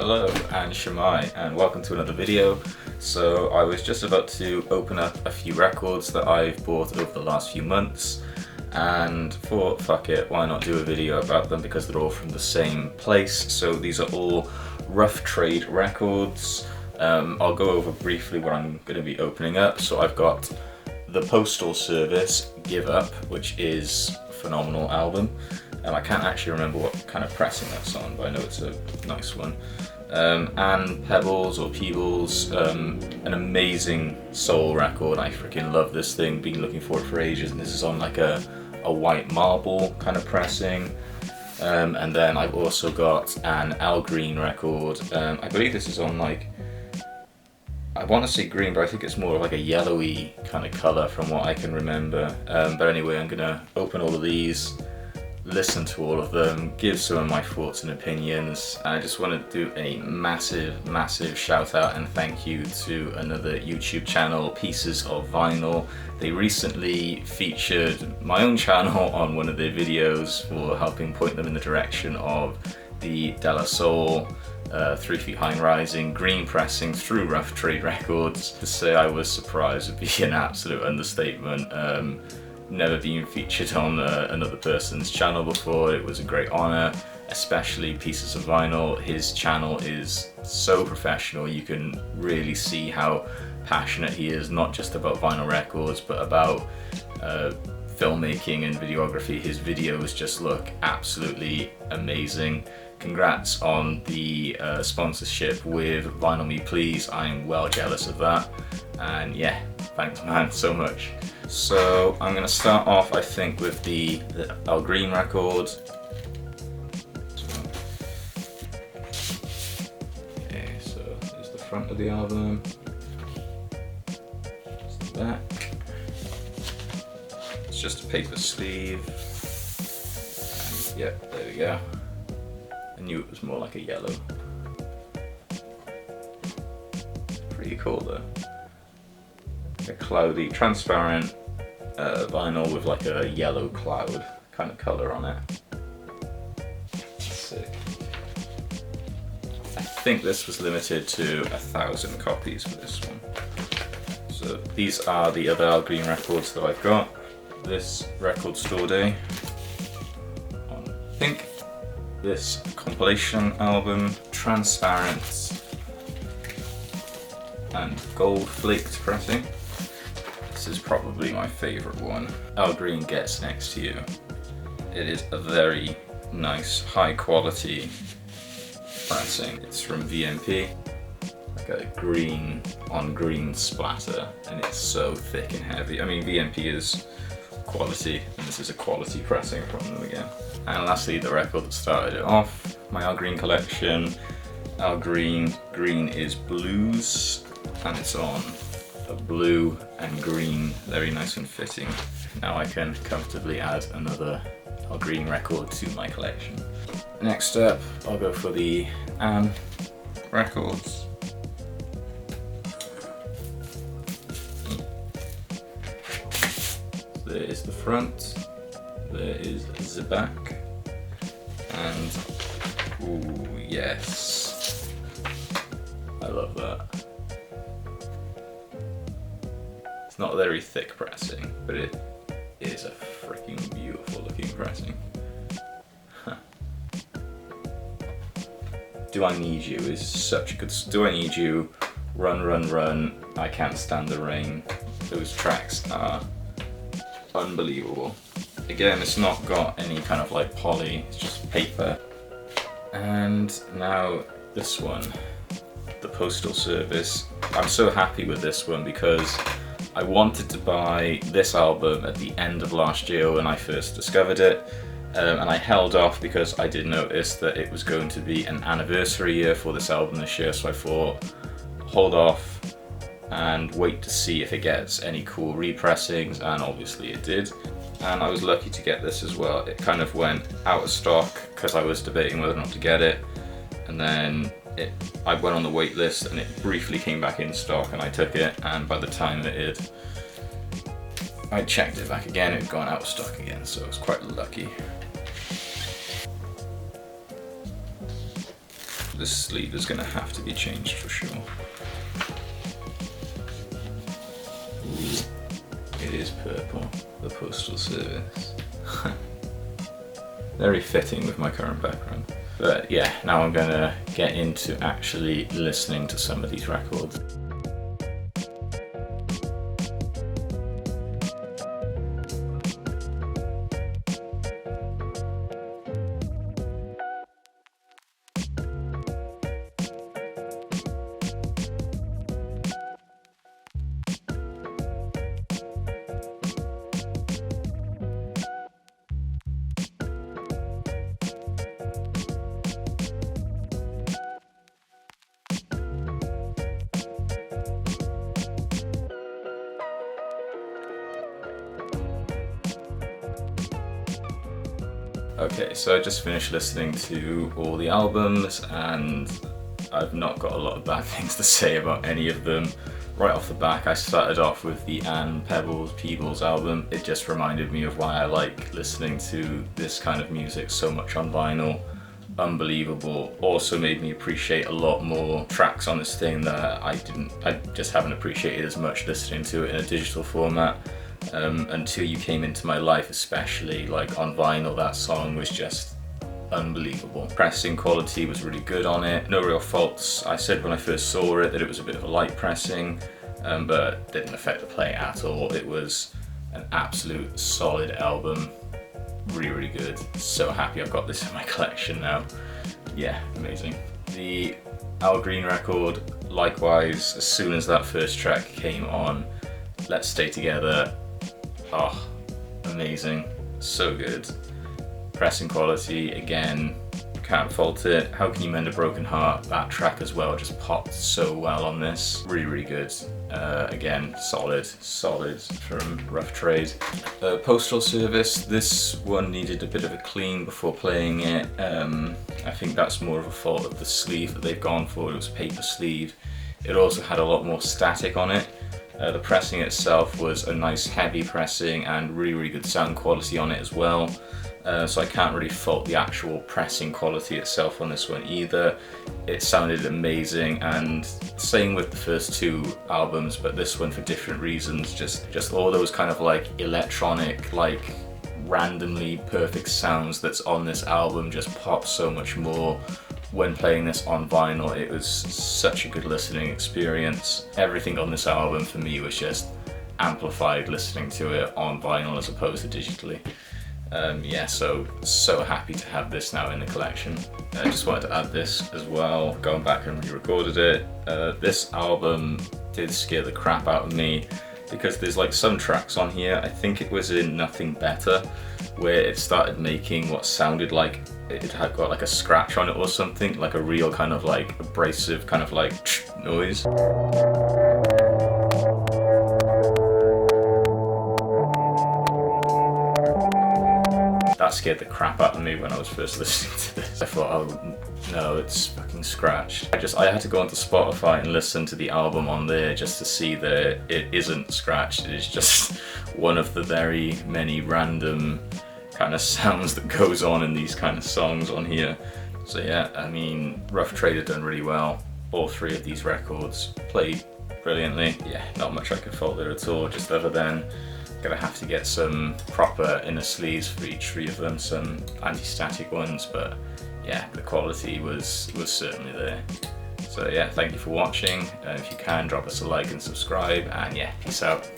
Hello and Shemai, and welcome to another video. So I was just about to open up a few records that I've bought over the last few months, and thought, fuck it, why not do a video about them because they're all from the same place. So these are all rough trade records. I'll go over briefly what I'm going to be opening up. So I've got the Postal Service Give Up, which is a phenomenal album. I can't actually remember what kind of pressing that's on, but I know it's a nice one. And Peebles or Peebles, an amazing soul record. I freaking love this thing, been looking for it for ages, and this is on like a white marble kind of pressing. And then I've also got an Al Green record. I believe this is on like, I want to say green, but I think it's more of like a yellowy kind of colour from what I can remember. But anyway, I'm gonna open all of these, listen to all of them, give some of my thoughts and opinions. I just want to do a massive shout out and thank you to another YouTube channel, Pieces of Vinyl. They recently featured my own channel on one of their videos for helping point them in the direction of the De La Soul 3 Feet High and Rising green pressing through Rough Trade Records. To say I was surprised would be an absolute understatement. Never been featured on another person's channel before. It was a great honour, especially Pieces of Vinyl. His channel is so professional. You can really see how passionate he is, not just about vinyl records, but about filmmaking and videography. His videos just look absolutely amazing. Congrats on the sponsorship with Vinyl Me Please. I'm well jealous of that. And yeah, thanks man, so much. So I'm going to start off, I think, with the Al Green record. Okay, so there's the front of the album. There's the back. It's just a paper sleeve. And yep, there we go. I knew it was more like a yellow. Pretty cool though. A cloudy, transparent vinyl with like a yellow cloud kind of colour on it. Sick. I think this was limited to 1,000 copies for this one. So these are the other Al Green records that I've got. This Record Store Day on pink. This compilation album, transparent and gold flaked pressing. This is probably my favourite one. Al Green Gets Next to You. It is a very nice, high quality pressing. It's from VMP. Like a green on green splatter, and it's so thick and heavy. I mean, VMP is quality, and this is a quality pressing from them again. And lastly, the record that started it off, my Al Green collection. Al Green is Blues, and it's on a blue and green, very nice and fitting. Now I can comfortably add another Al Green record to my collection. Next up, I'll go for the Anne records. There is the front, there is the back, and ooh, yes, I love that. It's not a very thick pressing, but it is a freaking beautiful looking pressing. Huh. Do I Need You is such a good, Do I Need You, Run, I Can't Stand the Rain. Those tracks are unbelievable. Again, it's not got any kind of like poly, it's just paper. And now this one, the Postal Service. I'm so happy with this one because I wanted to buy this album at the end of last year when I first discovered it, and I held off because I did notice that it was going to be an anniversary year for this album this year, so I thought, hold off and wait to see if it gets any cool repressings, and obviously it did. And I was lucky to get this as well. It kind of went out of stock because I was debating whether or not to get it, and then I went on the wait list and it briefly came back in stock and I took it, and by the time that I checked it back again, it had gone out of stock again, so I was quite lucky. this sleeve is going to have to be changed for sure. It is purple, the Postal Service. Very fitting with my current background. But yeah, now I'm going to get into actually listening to some of these records. Okay, so I just finished listening to all the albums and I've not got a lot of bad things to say about any of them. Right off the back, I started off with the Peebles album. It just reminded me of why I like listening to this kind of music so much on vinyl. Unbelievable. Also made me appreciate a lot more tracks on this thing that I just haven't appreciated as much listening to it in a digital format. Until You Came Into My Life, especially, like on vinyl, that song was just unbelievable. Pressing quality was really good on it, no real faults. I said when I first saw it that it was a bit of a light pressing, but didn't affect the playing at all. It was an absolute solid album, really good. So happy I've got this in my collection now. Yeah, amazing. The Al Green record, likewise, as soon as that first track came on, Let's Stay Together, oh, amazing, so good. Pressing quality, again, can't fault it. How Can You Mend a Broken Heart, that track as well just popped so well on this. Really good. Again, solid from Rough Trade. Postal Service, this one needed a bit of a clean before playing it. I think that's more of a fault of the sleeve that they've gone for. It was a paper sleeve. It also had a lot more static on it. The pressing itself was a nice heavy pressing and really good sound quality on it as well. So I can't really fault the actual pressing quality itself on this one either. It sounded amazing, and same with the first two albums, but this one for different reasons. Just all those kind of like electronic, like randomly perfect sounds that's on this album just pop so much more. When playing this on vinyl, it was such a good listening experience. Everything on this album for me was just amplified listening to it on vinyl as opposed to digitally. Yeah, so happy to have this now in the collection. I just wanted to add this as well, going back and re-recorded it. This album did scare the crap out of me because there's like some tracks on here, I think it was in Nothing Better, where it started making what sounded like it had got like a scratch on it or something, like a real kind of like abrasive kind of like noise. That scared the crap out of me when I was first listening to this. I thought, oh no, it's fucking scratched. I had to go onto Spotify and listen to the album on there just to see that it isn't scratched. It is just one of the very many random kind of sounds that goes on in these kind of songs on here. So yeah, I mean, Rough Trade had done really well. All three of these records played brilliantly. Yeah, not much I could fault there at all, just other than gonna have to get some proper inner sleeves for each three of them, some anti-static ones, but yeah, the quality was certainly there. So yeah, thank you for watching. If you can, drop us a like and subscribe, and yeah, peace out.